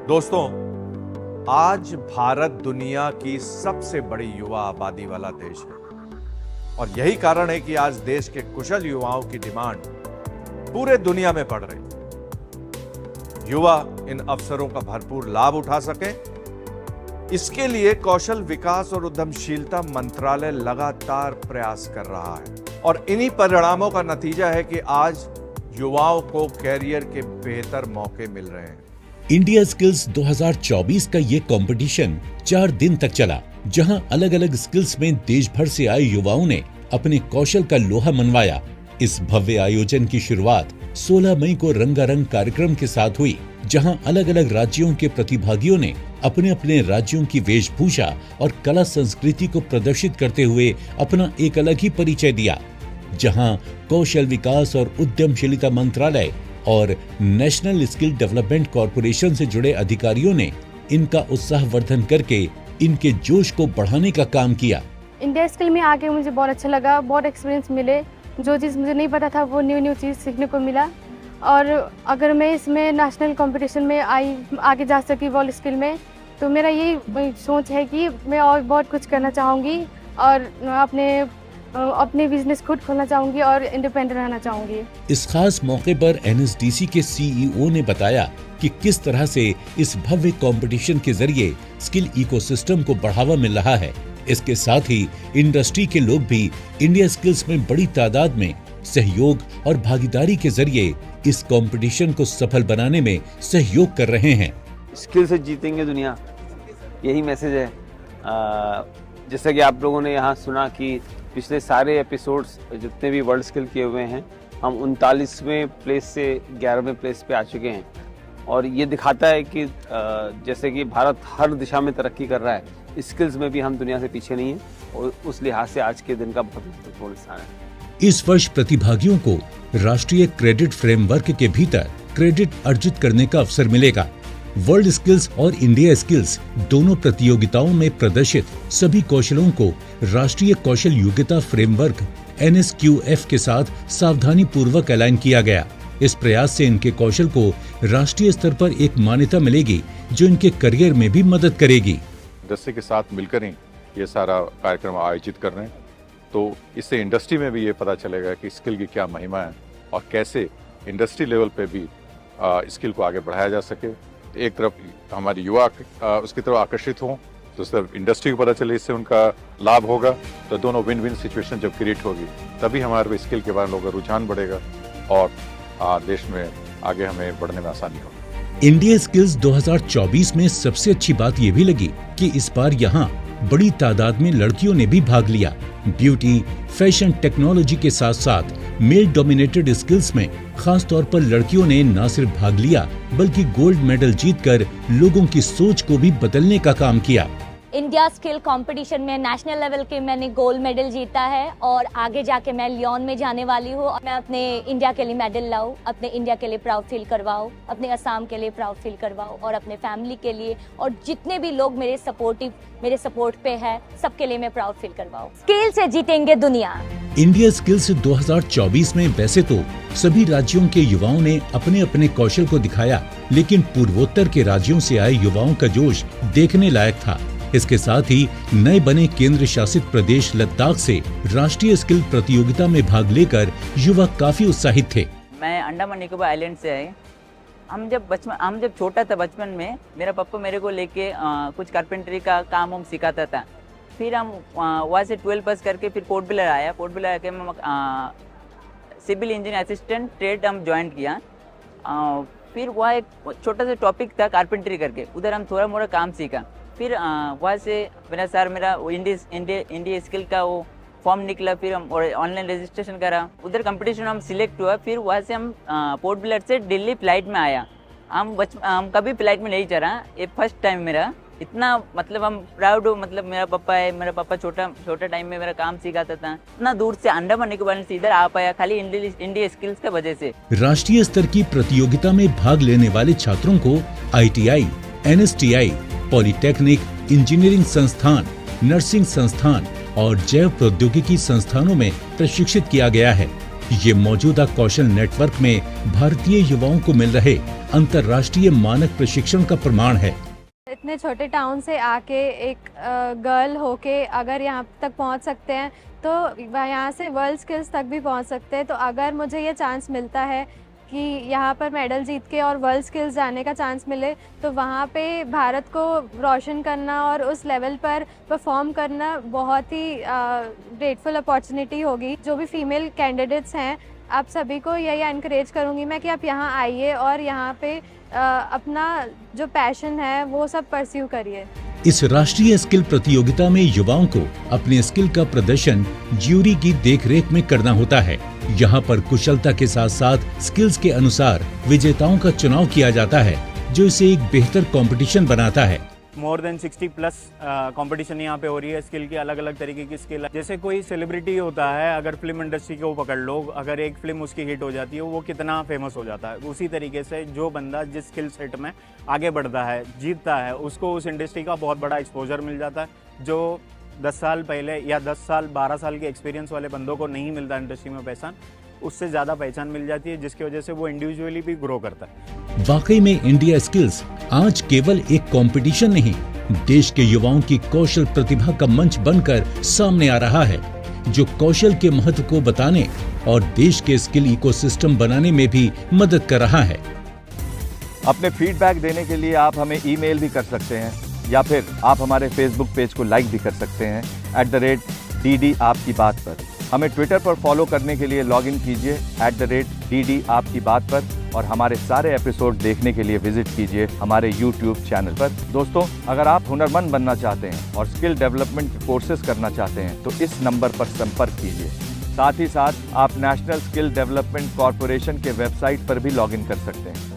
दोस्तों, आज भारत दुनिया की सबसे बड़ी युवा आबादी वाला देश है और यही कारण है कि आज देश के कुशल युवाओं की डिमांड पूरे दुनिया में बढ़ रही है। युवा इन अवसरों का भरपूर लाभ उठा सकें, इसके लिए कौशल विकास और उद्यमशीलता मंत्रालय लगातार प्रयास कर रहा है और इन्हीं परिणामों का नतीजा है कि आज युवाओं को कैरियर के बेहतर मौके मिल रहे हैं। इंडिया स्किल्स 2024 का ये कंपटीशन 4 दिन तक चला, जहां अलग अलग स्किल्स में देश भर से आए युवाओं ने अपने कौशल का लोहा मनवाया। इस भव्य आयोजन की शुरुआत 16 मई को रंगारंग कार्यक्रम के साथ हुई, जहां अलग अलग राज्यों के प्रतिभागियों ने अपने अपने राज्यों की वेशभूषा और कला संस्कृति को प्रदर्शित करते हुए अपना एक अलग ही परिचय दिया। जहां कौशल विकास और उद्यमशीलता मंत्रालय और नेशनल स्किल डेवलपमेंट कॉरपोरेशन से जुड़े अधिकारियों ने इनका उत्साहवर्धन करके इनके जोश को बढ़ाने का काम किया। इंडिया स्किल में आके मुझे बहुत अच्छा लगा, बहुत एक्सपीरियंस मिले, जो चीज़ मुझे नहीं पता था वो न्यू चीज़ सीखने को मिला। और अगर मैं इसमें नेशनल कंपटीशन में आगे जा सकी वर्ल्ड स्किल में, तो मेरा यही सोच है कि मैं और बहुत कुछ करना चाहूँगी और अपने बिजनेस खुद खोलना चाहूँगी और इंडिपेंडेंट रहना चाहूँगी। इस खास मौके पर एनएसडीसी के सीईओ ने बताया कि किस तरह से इस भव्य कंपटीशन के जरिए स्किल इकोसिस्टम को बढ़ावा मिल रहा है। इसके साथ ही इंडस्ट्री के लोग भी इंडिया स्किल्स में बड़ी तादाद में सहयोग और भागीदारी के जरिए इस कंपटीशन को सफल बनाने में सहयोग कर रहे हैं। स्किल से जीतेंगे दुनिया, यही मैसेज है। जैसा कि आप लोगों ने यहाँ सुना कि पिछले सारे एपिसोड्स जितने भी वर्ल्ड स्किल किए हुए हैं, हम 39वें प्लेस से 11वें प्लेस पे आ चुके हैं और ये दिखाता है कि जैसे कि भारत हर दिशा में तरक्की कर रहा है, स्किल्स में भी हम दुनिया से पीछे नहीं हैं और उस लिहाज से आज के दिन का बहुत महत्वपूर्ण स्थान है। इस वर्ष प्रतिभागियों को राष्ट्रीय क्रेडिट फ्रेमवर्क के भीतर क्रेडिट अर्जित करने का अवसर मिलेगा। वर्ल्ड स्किल्स और इंडिया स्किल्स दोनों प्रतियोगिताओं में प्रदर्शित सभी कौशलों को राष्ट्रीय कौशल योग्यता फ्रेमवर्क NSQF के साथ सावधानी पूर्वक अलाइन किया गया। इस प्रयास से इनके कौशल को राष्ट्रीय स्तर पर एक मान्यता मिलेगी, जो इनके करियर में भी मदद करेगी। इंडस्ट्री के साथ मिलकर ही ये सारा कार्यक्रम आयोजित कर रहे हैं, तो इससे इंडस्ट्री में भी ये पता चलेगा कि स्किल की क्या महिमा है और कैसे इंडस्ट्री लेवल पे भी स्किल को आगे बढ़ाया जा सके। एक तरफ हमारे युवा उसकी तरफ आकर्षित हों, दूसरी तरफ इंडस्ट्री को पता चले, इससे उनका लाभ होगा, तो दोनों विन विन सिचुएशन जब क्रिएट होगी तभी हमारे स्किल के बारे में लोगों का रुझान बढ़ेगा और देश में आगे हमें बढ़ने में आसानी होगी। इंडिया स्किल्स 2024 में सबसे अच्छी बात ये भी लगी कि इस बार यहाँ बड़ी तादाद में लड़कियों ने भी भाग लिया। ब्यूटी, फैशन, टेक्नोलॉजी के साथ साथ मेल डोमिनेटेड स्किल्स में खास तौर पर लड़कियों ने न सिर्फ भाग लिया, बल्कि गोल्ड मेडल जीतकर लोगों की सोच को भी बदलने का काम किया। इंडिया स्किल कंपटीशन में नेशनल लेवल के मैंने गोल्ड मेडल जीता है और आगे जाके मैं लियोन में जाने वाली हूँ। मैं अपने इंडिया के लिए मेडल लाऊं, अपने इंडिया के लिए प्राउड फील करवाऊं, अपने असम के लिए प्राउड फील करवाऊं और अपने फैमिली के लिए और जितने भी लोग मेरे सपोर्ट पे है, सबके लिए मैं प्राउड फील करवाऊं। स्किल से जीतेंगे दुनिया। इंडिया स्किल्स 2024 में वैसे तो सभी राज्यों के युवाओं ने अपने अपने कौशल को दिखाया, लेकिन पूर्वोत्तर के राज्यों से आए युवाओं का जोश देखने लायक था। इसके साथ ही नए बने केंद्र शासित प्रदेश लद्दाख से राष्ट्रीय स्किल प्रतियोगिता में भाग लेकर युवा काफी उत्साहित थे। मैं अंडमान निकोबार आइलैंड से आए। हम जब छोटा था, बचपन में मेरा पापा मेरे को लेके कुछ कारपेंटरी का काम हम सिखाता था। फिर हम वहाँ से 12 पास करके फिर पोर्ट ब्लेयर आया। पोर्ट ब्लेयर आके हम सिविल इंजीनियर असिस्टेंट ट्रेड हम ज्वाइन किया। फिर वहाँ एक छोटा सा टॉपिक था कारपेंटरी करके, उधर हम थोड़ा मोड़ा काम सीखा। फिर वहाँ से मेरा इंडिया स्किल का वो फॉर्म निकला, फिर हम ऑनलाइन रजिस्ट्रेशन करा, उधर कंपटीशन हम सिलेक्ट हुआ। फिर वहाँ से हम पोर्ट ब्लेयर से दिल्ली फ्लाइट में आया। हम कभी फ्लाइट में नहीं चढ़ा, ये फर्स्ट टाइम मेरा। इतना मतलब हम प्राउड हो, मतलब मेरा पापा छोटा टाइम में मेरा काम सिखाता था। इतना दूर से अंडमान निकोबार से इधर आ पाया खाली इंडिया स्किल्स की वजह से। राष्ट्रीय स्तर की प्रतियोगिता में भाग लेने वाले छात्रों को ITI, NSTI, पॉलिटेक्निक, इंजीनियरिंग संस्थान, नर्सिंग संस्थान और जैव प्रौद्योगिकी संस्थानों में प्रशिक्षित किया गया है। ये मौजूदा कौशल नेटवर्क में भारतीय युवाओं को मिल रहे अंतर्राष्ट्रीय मानक प्रशिक्षण का प्रमाण है। इतने छोटे टाउन से आके एक गर्ल होके अगर यहाँ तक पहुँच सकते हैं तो यहाँ से वर्ल्ड स्किल्स तक भी पहुँच सकते हैं। तो अगर मुझे ये चांस मिलता है कि यहाँ पर मेडल जीत के और वर्ल्ड स्किल्स जाने का चांस मिले तो वहाँ पे भारत को रोशन करना और उस लेवल पर परफॉर्म करना बहुत ही ग्रेटफुल अपॉर्चुनिटी होगी। जो भी फीमेल कैंडिडेट्स हैं आप सभी को यही एनकरेज करूँगी मैं कि आप यहाँ आइए और यहाँ पे अपना जो पैशन है वो सब परस्यू करिए। इस राष्ट्रीय स्किल प्रतियोगिता में युवाओं को अपने स्किल का प्रदर्शन ज्यूरी की देखरेख में करना होता है। यहाँ पर कुशलता के साथ साथ स्किल्स के अनुसार विजेताओं का चुनाव किया जाता है, जो इसे एक बेहतर कंपटीशन बनाता है। मोर देन 60 प्लस कंपटीशन यहाँ पे हो रही है। स्किल की अलग अलग तरीके की स्किल है। जैसे कोई सेलिब्रिटी होता है, अगर फिल्म इंडस्ट्री को पकड़ लो, अगर एक फिल्म उसकी हिट हो जाती है वो कितना फेमस हो जाता है। उसी तरीके से जो बंदा जिस स्किल सेट में आगे बढ़ता है, जीतता है, उसको उस इंडस्ट्री का बहुत बड़ा एक्सपोजर मिल जाता है। जो 10 साल पहले या 10 साल 12 साल के एक्सपीरियंस वाले बंदों को नहीं मिलता इंडस्ट्री में पहचान, उससे ज़्यादा पहचान मिल जाती है, जिसकी वजह से वो इंडिविजुअली भी ग्रो करता है। वाकई में इंडिया स्किल्स आज केवल एक कंपटीशन नहीं, देश के युवाओं की कौशल प्रतिभा का मंच बनकर सामने आ रहा है, जो कौशल के महत्व को बताने और देश के स्किल इकोसिस्टम बनाने में भी मदद कर रहा है। अपने फीडबैक देने के लिए आप हमें ईमेल भी कर सकते हैं या फिर आप हमारे फेसबुक पेज को लाइक भी कर सकते हैं @DD आपकी बात पर। हमें ट्विटर पर फॉलो करने के लिए लॉग इन कीजिए @DD आपकी बात पर, और हमारे सारे एपिसोड देखने के लिए विजिट कीजिए हमारे YouTube चैनल पर। दोस्तों, अगर आप हुनरमंद बनना चाहते हैं और स्किल डेवलपमेंट कोर्सेज करना चाहते हैं तो इस नंबर पर संपर्क कीजिए। साथ ही साथ आप नेशनल स्किल डेवलपमेंट कॉरपोरेशन के वेबसाइट पर भी लॉग इन कर सकते हैं।